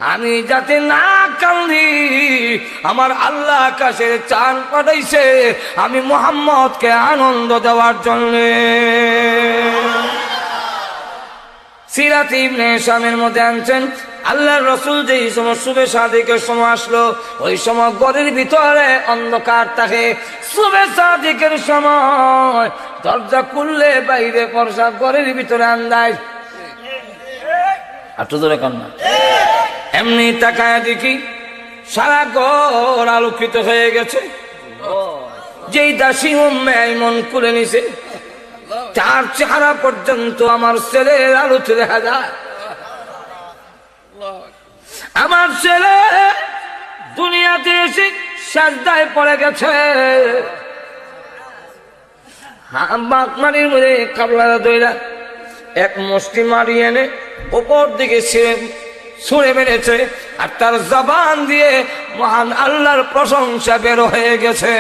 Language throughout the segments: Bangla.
আমি যাতে না কান্দি, আমার আল্লাহ আকাশের চাঁদ পাঠাইছে আমি মুহাম্মদকে আনন্দ দেওয়ার জন্য। সিরাত ইবনে হিশামের মধ্যে আনছেন, আল্লাহর রাসূল যেই সময় শুভে সাদিকের সময় আসলো, ওই সময় ঘরের ভিতরে অন্ধকার থাকে। শুভে সাদিকের সময় দরজা খুললে বাইরে ফর্সা, ঘরের ভিতরে আন্দাজ। আর তো ধরে কান্না এমনি তাকায় দেখি সারা ঘর আলোকিত হয়ে গেছে। যেই দাসী উম্মে আইমন খুলে নিছে, তার চেহারা পর্যন্ত আমার ছেলের আলোতে দেখা যায়। আমার ছেলে দুনিয়াতে এসে সাজদায় পড়ে গেছে। বাকমারির মধ্যে কাবলারা দইরা এক মুষ্টি মারি এনে উপর দিকে ছুঁড়ে মেরেছে, আর তার জবান দিয়ে মহান আল্লাহর প্রশংসা বের হয়ে গেছে।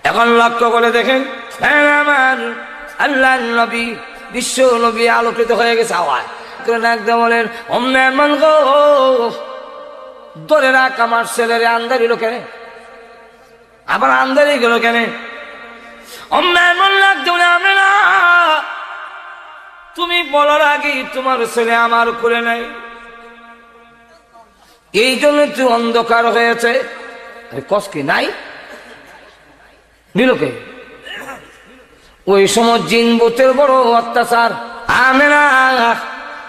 এখন লক্ষ্য করে দেখেন, আমার আল্লাহ নবী, বিশ্ব নবী আলোকিত হয়ে গেছে। আওয়াজ একদম বলেন, অম্মান গো ধরে রাখ আমার ছেলের আন্দারি লোকে, আবার আন্দারি গেল কেন? অম্মান লাগতে বলে, আমি না, তুমি বলার আগে তোমার ছেলে আমার করে নাই, এই জন্য তুই অন্ধকার হয়েছে। কস কি নাই নিলোকে? ওই সময় জিন ভূতের বড় অত্যাচার। আমেনা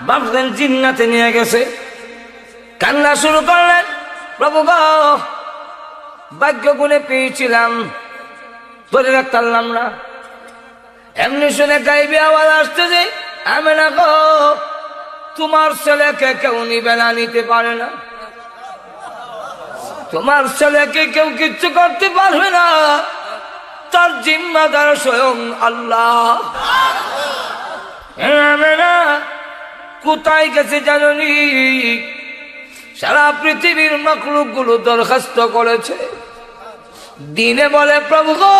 ভাবলেন জিন্নাতে নিয়ে গেছে, কান্না শুরু করলেন, প্রভু গো ভাগ্য গুণে পেয়েছিলাম, ধরে রাখতে পারলাম না। এমনি শুনে গাইবে আওয়াজ আসতেছে, আমেনা গো তোমার ছেলেকে কেউ নিবে না, নিতে পারে না, তোমার ছেলেকে কেউ কিচ্ছু করতে পারবে না, তার জিম্মাদার স্বয়ং আল্লাহ। আমেনা কোথায় গেছে জানি? সারা পৃথিবীর মাখলুক গুলো দরখাস্ত করেছে, দিনে বলে প্রভু গো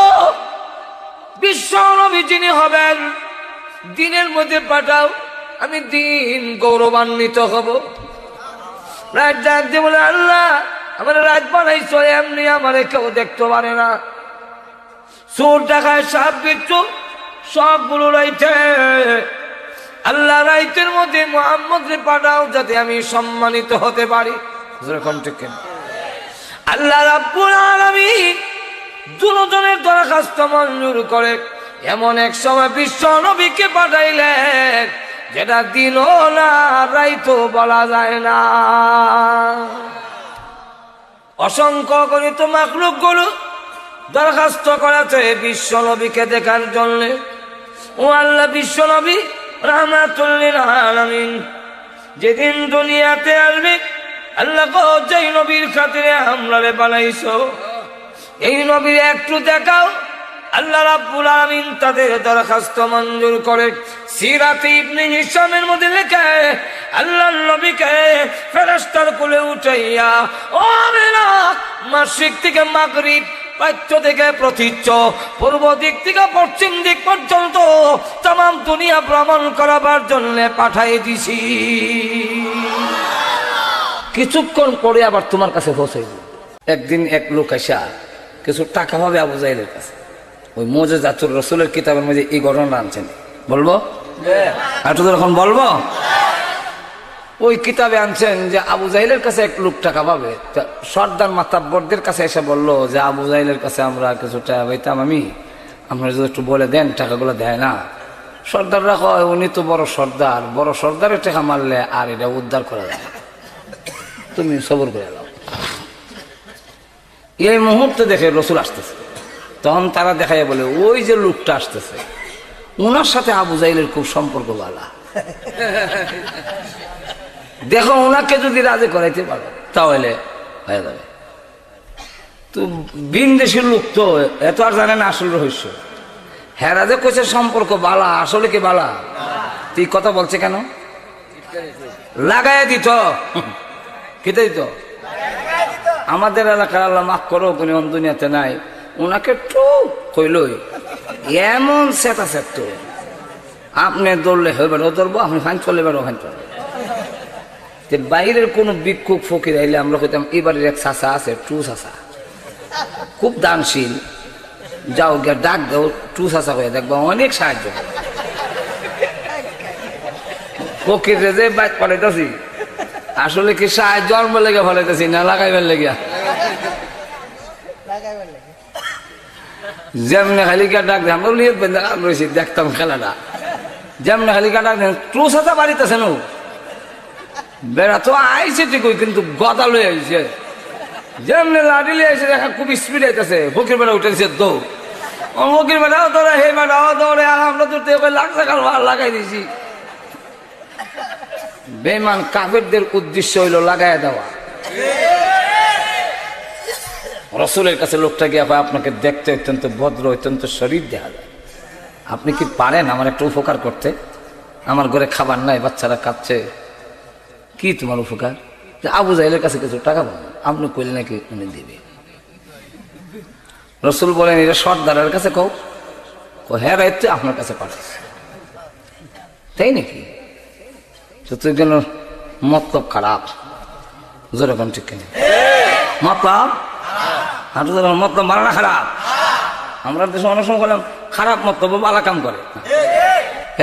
বিশ্ব নবী যিনি হবেন দিনের মধ্যে পাঠাও, আমি দিন গৌরবান্বিত হব। রাত ডাক দিয়ে বলে, আল্লাহ আমার রাত বানাইছো, এমনি আমার কেউ দেখতে পারে না। চোর দেখায় সাপ বিচ্ছু সবগুলো রাইতে, আল্লাহ রাইতের মধ্যে মুহাম্মদকে পাঠাও যাতে আমি সম্মানিত হতে পারি। আল্লাহ রাব্বুল আলামিন দুজনের দরখাস্ত মঞ্জুর করে এমন এক সময় বিশ্ব নবীকে পাঠাইলেন, যেটা দিনও না রাইতো বলা যায় না। অসংখ্য গণিত মাখলুক গুলো দরখাস্ত করেছে বিশ্ব নবীকে দেখার জন্য। ও আল্লাহ, বিশ্ব নবী রাহমাতুল লিল আলামিন যেদিন দুনিয়াতে আসবে, আল্লাহ গো যেই নবীর খাতিরে আমরারে বানাইছো, এই নবীর একটু দেখাও। আল্লাহ রাব্বুল আলামিন তাদের দরখাস্ত মঞ্জুর করে সিরাত ইবনে হিশামের মধ্যে লেখে, আল্লাহর নবীকে ফেরেশতার কোলে উঠাইয়া ও আমিনা মাশরিক থেকে মাগরিব, পাচ্য থেকে প্রতীচ্য, পূর্ব দিক থেকে পশ্চিম দিক পর্যন্ত তাম দুনিয়া ভ্রমণ করাবার জন্য পাঠাই দিছি। কিছুক্ষণ পরে আবার তোমার কাছে পৌঁছাইব। একদিন এক লোক আসা কিছু টাকা পাবে আবু জাহেলের কাছে, ওই মুজিজাতুর রাসূলের কিতাবের মধ্যে এই ঘটনা আনছেন। বলবো আর তো এখন বলবো, ওই কিতাবে আনছেন যে আবু জাহেলের কাছে এক লোক টাকা পাবে। সর্দার মাতাব্বরদের কাছে এসে বললো যে আবু জাহেলের কাছে আমরা কিছু টাকা পাইতাম, আমরা যদি একটু বলে দেন, টাকাগুলো দেয় না। সর্দাররা কয় উনি তো বড় সর্দার, বড় সর্দারের টাকা মারলে আর এটা উদ্ধার করা যায়, তুমি সবর করে দাও। এই মুহূর্তে দেখে রসুল আসতেছে, তখন তারা দেখায় বলে ওই যে লোকটা আসতেছে ওনার সাথে আবু জাহেলের খুব সম্পর্ক ভালো, দেখো ওনাকে যদি রাজি করাইতে পারো তাহলে হয়ে যাবে। তো বিন দেশের লোক তো এত আর জানে না আসল রহস্য। হেরা যে কইছে সম্পর্ক বালা, আসলে কি বালা? তুই কথা বলছে কেন? লাগাই দিত, খেতে দিত। আমাদের এলাকার আল্লাহ মাফ করো, উনি দুনিয়াতে নাই, ওনাকে একটু কইলই এমন সেটা সেট, আপনি দৌড়লে হয়ে বেড়ো ধরবো, আপনি ফাইন চলে বেড়ো ফাইন চলে। বাইরের কোন ভিক্ষুক ফকির আইলে আমরা কইতাম এবারের এক চাচা আছে টু চাচা, খুব দানশীল, যাও গিয়া ডাক দাও টু চাচা হয়ে দেখবো অনেক সাহায্য। ফকির যে বাইক পালাইতেছি আসলে কি সাহায্য জন্ম লেগে ফলাইতেছি না লাগাইবার লেগে? যেমনে খালি গিয়া ডাক দেয় আমরা লিয়ে রয়েছি দেখতাম খেলাটা, যেমনে খালি গিয়া ডাক দেন টু চাচা বাড়িতেছে নো বেড়া তো আইছে ঠিকই কিন্তু গদা লয়ে আইছে, যেমনি লাঠি লিয়ে আইছে দেখা খুব স্পিড আইতেছে, ফকির বেড়া উঠেছে দৌ ফকির বেড়াও দৌড়ে হে বেড়াও দৌড়ে আর আমরা তো লাগছে কাল লাগাই দিয়েছি। বেঈমান কাফেরদের উদ্দেশ্য হইল লাগাই দেওয়া। রাসূলের কাছে লোকটা গিয়ে আপনাকে দেখতে অত্যন্ত ভদ্র অত্যন্ত শরীর দেখা যায়, আপনি কি পারেন আমার একটা উপকার করতে? আমার ঘরে খাবার নাই, বাচ্চারা কাঁদছে, কি তোমার উপকার? আবু জাহেলের কাছে কিছু টাকা পাবো, আপনি কইলে নাকি উনি দিবে। রাসূল বলেন এটা সর্দারের কাছে কও, হ্যাঁ রাইতে আপনার কাছে পাঠাচ্ছে, তাই নাকি? তো তুই কেন মতলব খারাপ, যেরকম ঠিক কেন মতলব মতলব মারা খারাপ। আমরা দেশে অনেক সময় বললাম খারাপ মতলব বালা কাম করে।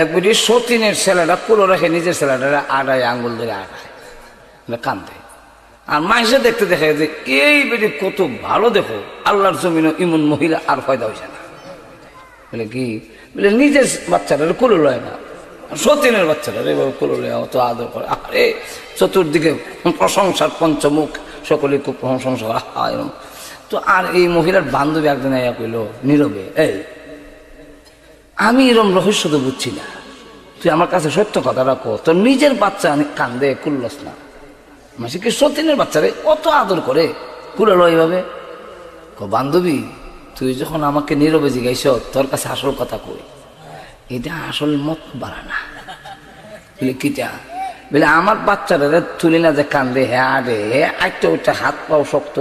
একবারই সতীনের ছেলেটা পুরো রেখে নিজের ছেলেটা আড়াই আঙ্গুল ধরে আড়ায় কান্দে, আর মাইসে দেখতে দেখে যে এই বেটি কত ভালো, দেখো আল্লাহর জমিনে ইমন মহিলা আর ফয়দা হয়েছে না। বলে কি? বলে নিজের বাচ্চাটা কুলো লয় না, সতীনের বাচ্চাটা এভাবে কুলো লয় অত আদর করে। আরে চতুর্দিকে প্রশংসার পঞ্চমুখ, সকলে খুব প্রশংসা করে। তো আর এই মহিলার বান্ধবী একদিন আইয়া কইল নীরবে, এই আমি এরম রহস্য তো বুঝছি না, তুই আমার কাছে সত্য কথা রাখো, তোর নিজের বাচ্চা কান্দে কুল্লস না, মাসে কি সতীনের বাচ্চারে অত আদর করে কুলালো এইভাবে? বান্ধবী তুই যখন আমাকে নীরবে জিগাইছ তোর কাছে আসল কথা কই, এটা আসল মত বাড়া না। বলে কিটা? বলে আমার বাচ্চারা তুলি না যে কান্দে হ্যাঁ আরে আটটা ওইটা হাত পাও শক্ত,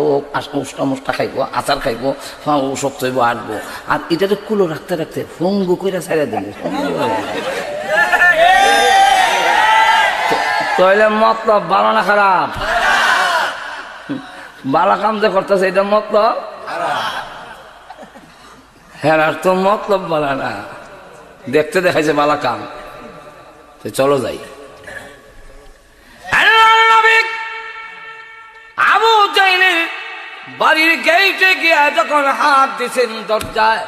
উষ্টা মুষ্টা খাইবো, আচার খাইবো, পাও শক্ত হইব আটবো, আর এটাতে কুলো রাখতে রাখতে ফঙ্গু করে ছাড়া দেবো। তাহলে মতলব ভালো না খারাপ? বালা কাম যে করতেছে এটা মতলব হ্যাঁ, আর তো মতলব বালা না, দেখতে দেখাইছে বালা কাম। চলো যাই। আবু জাহেলের বাড়ির গেটে গিয়া যখন হাত দিছেন দরজায়,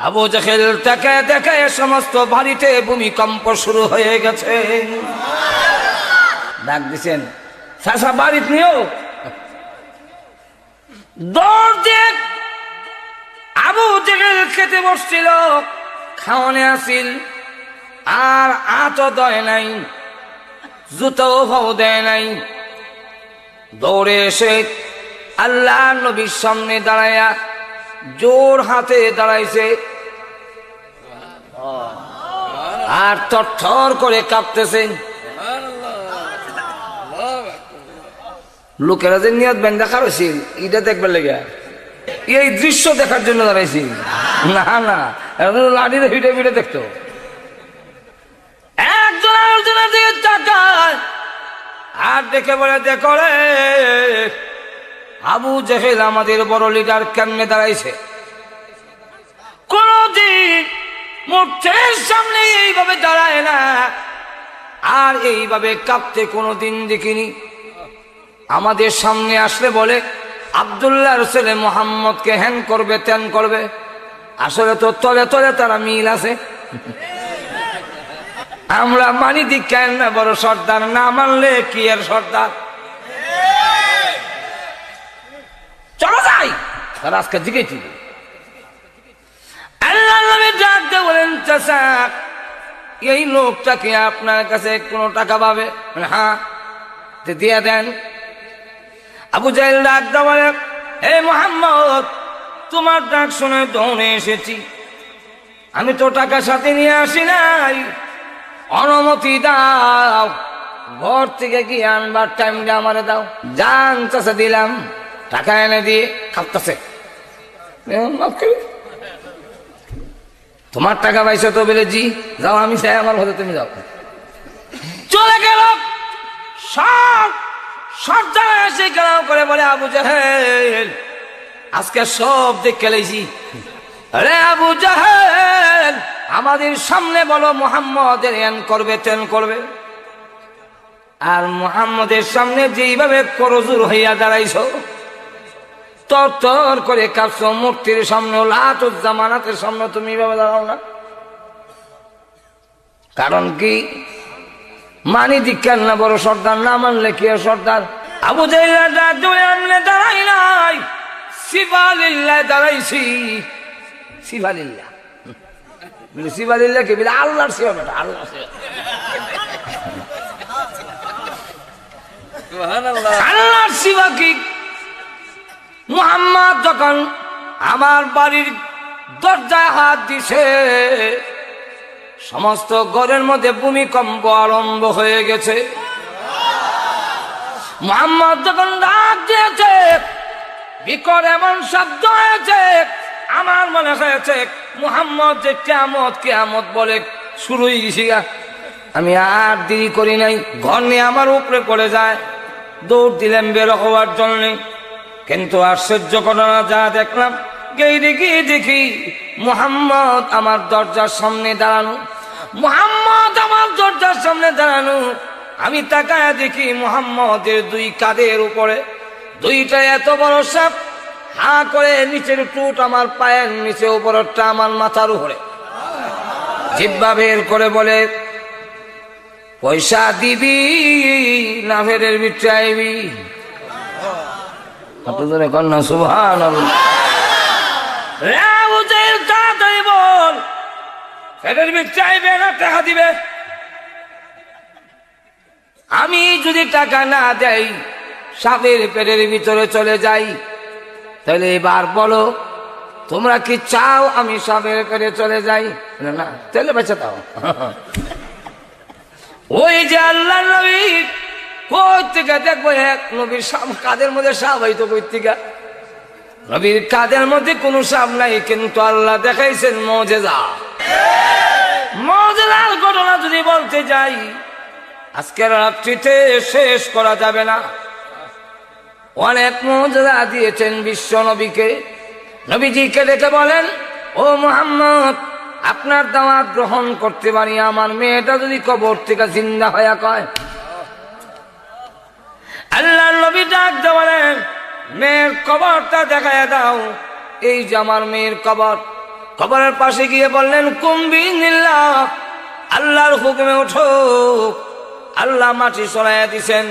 আবু জাহেল দেখে দেখে সমস্ত বাড়িতে ভূমিকম্প শুরু হয়ে গেছে। ডাক দিছেন চাচা বাড়িতে নিও, দৌড় দিয়ে আবু জাহেল খেতে বসছিল, খাওয়ানে আসিল, আর আঁচও দেয় নাই, জুতোও ভাও দেয় নাই, দৌড়ে এসে আল্লাহ নবীর সামনে দাঁড়াইয়া জোর হাতে দাঁড়াইছে, আর থরথর করে কাঁপতেছে। লোকেরা যে নিয়ত ব্যাংক দেখার হয়েছিল এটা দেখবার লেগে, এই দৃশ্য দেখার জন্য দাঁড়াইছি না, না লাঠিতে ফিটে ফিটে দেখতো। একজন আলোচনা দিয়ে তাকায় আর দেখে বলে, দেখো রে আবু জাহেল আমাদের বড় লিডার কেমনে দাঁড়াইছে, কোনদিন মূর্তির সামনে এইভাবে দাঁড়ায় না, আর এইভাবে কাঁপতে কোনোদিন দেখিনি। আমাদের সামনে আসলে বলে আব্দুল্লাহর ছেলে মুহাম্মদকে হ্যান করবে ত্যান করবে, আসলে তো তলে তলে তারা মিল আছে। আমরা মানি দি কেন বড় সর্দার, না মানলে কি এর সর্দার? চলো যাই, তারা আজকে জিগেছি। আল্লাহ নবী ডাক দিয়ে বলেন, চাচা এই লোকটা কি আপনার কাছে কোনো টাকা পাবে? হ্যাঁ, দিয়ে দেন। আবু জাহেল ডাক দিয়ে বলে, হে মুহাম্মদ তোমার ডাক শুনে দৌড়ে এসেছি, আমি তো টাকা সাথে নিয়ে আসি নাই, অনুমতি দাও, ঘর থেকে গিয়ে আনবার টাইমটা আমারে দাও। জান চাচা দিলাম, টাকা এনে দিয়ে খাপতেছে, তোমার টাকা পাইছো তো? বলে জি। যাও, আমি চাই আমার হতে তুমি যাও। চলে গেল, এসে গালাও করে বলে, আবু জাহেল আজকে সব দেখে লেছি। আরে আবু জাহেল, আমাদের সামনে বলো মুহাম্মদের এন করবে তেন করবে, আর মুহাম্মদের সামনে যেইভাবে করজুর হইয়া দাঁড়াইছ, তর তর করে কাঁপছো, মূর্তির সামনে লাতুজ্জামানাতের সামনে তুমি এইভাবে দাঁড়াও না। কারণ কি? মানি দীক্ষার না বড় সর্দার, না মানলে কি সর্দার? আবু জাহেল দাঁড়াই নাই, সিফালিল্লাহ দাঁড়াইছি। সিফালিল্লাহ সিফালিল্লাহ কি বলে? আল্লাহর সিফা বেটা, আল্লাহর সিফা, আল্লাহর সিফা কি? মুহাম্মদ যখন আমার বাড়ির দরজায় হাত দিছে, সমস্ত ঘরের মধ্যে ভূমিকম্প আরম্ভ হয়ে গেছে। মুহাম্মদ যখন ডাক দিয়েছে, বিকট এমন শব্দ হয়েছে, আমার মনে হয়েছে মুহাম্মদ যে কিয়ামত কিয়ামত বলে শুরু হয়ে গেছি। আমি আর দেরি করি নাই, ঘর নিয়ে আমার উপরে পড়ে যায়, দৌড় দিলাম বের হওয়ার জন্য। কিন্তু আশ্চর্য ঘটনা যা দেখলাম, গিয়ে দেখি মুহাম্মদ আমার দরজার সামনে দাঁড়ানো। মুহাম্মদ আমার দরজার সামনে দাঁড়ানো। আমি তাকায় দেখি মুহাম্মদের দুই কাঁধের উপরে দুইটা এত বড় সাপ, হা করে নিচের টুট আমার পায়ের নিচে, উপরটা আমার মাথার উপরে। জিহ্বা বের করে বলে, পয়সা দিবি না ফেরের ভিতরে আইবি? আপনাদের কন্যা সুবহানাল্লাহ। আবু জাহেল তাড়াতাড়ি বল, ফেরের ভিতরে আইবে না টাকা দিবে? আমি যদি টাকা না দেই, সাপের পেটের ভিতরে চলে যাই, তাহলে এবার বলো তোমরা কি চাও আমি সাপের পেটে চলে যাই? না, তাহলে বেঁচে দাও। ওই যে আল্লাহ নবী কই থেকে দেখবো, এক নবীর কাদের মধ্যে সাপ হইতো কই থেকে? নবীর কাদের মধ্যে কোনো সাপ নাই, কিন্তু আল্লাহ দেখাইছেন মুজিজা। মুজিজার ঘটনা যদি বলতে যাই, আজকের রাত্রিতে শেষ করা যাবে না। অনেক মুজিজা দিয়েছেন বিশ্ব নবীকে। নবীজিকে ডেকে বলেন, ও মুহাম্মদ, আপনার দাওয়াত গ্রহণ করতে পারি, আমার মেয়েটা যদি কবর থেকে জিন্দা হয়ে কয়। আল্লাহ নবী ডাক দিয়ে বলেন, মেয়ের কবরটা দেখায় দাও। এই যে আমার মেয়ের কবর। কবরের পাশে গিয়ে বললেন, কুম্বি নিল্লাহ, আল্লাহর হুকুমে ওঠো। আল্লাহ মাটি সরাইয়া দিছেন।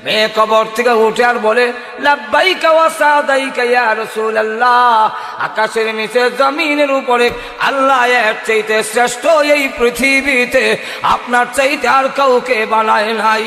মেয়ে কবর থেকে উঠে আর বলে, লাব্বাইকা ওয়া সাদাইকা ইয়া রাসূলুল্লাহ। আকাশের নিচে জমিনের উপরে আল্লাহ এর চাইতে শ্রেষ্ঠ এই পৃথিবীতে আপনার চাইতে আর কাউকে বানায় নাই।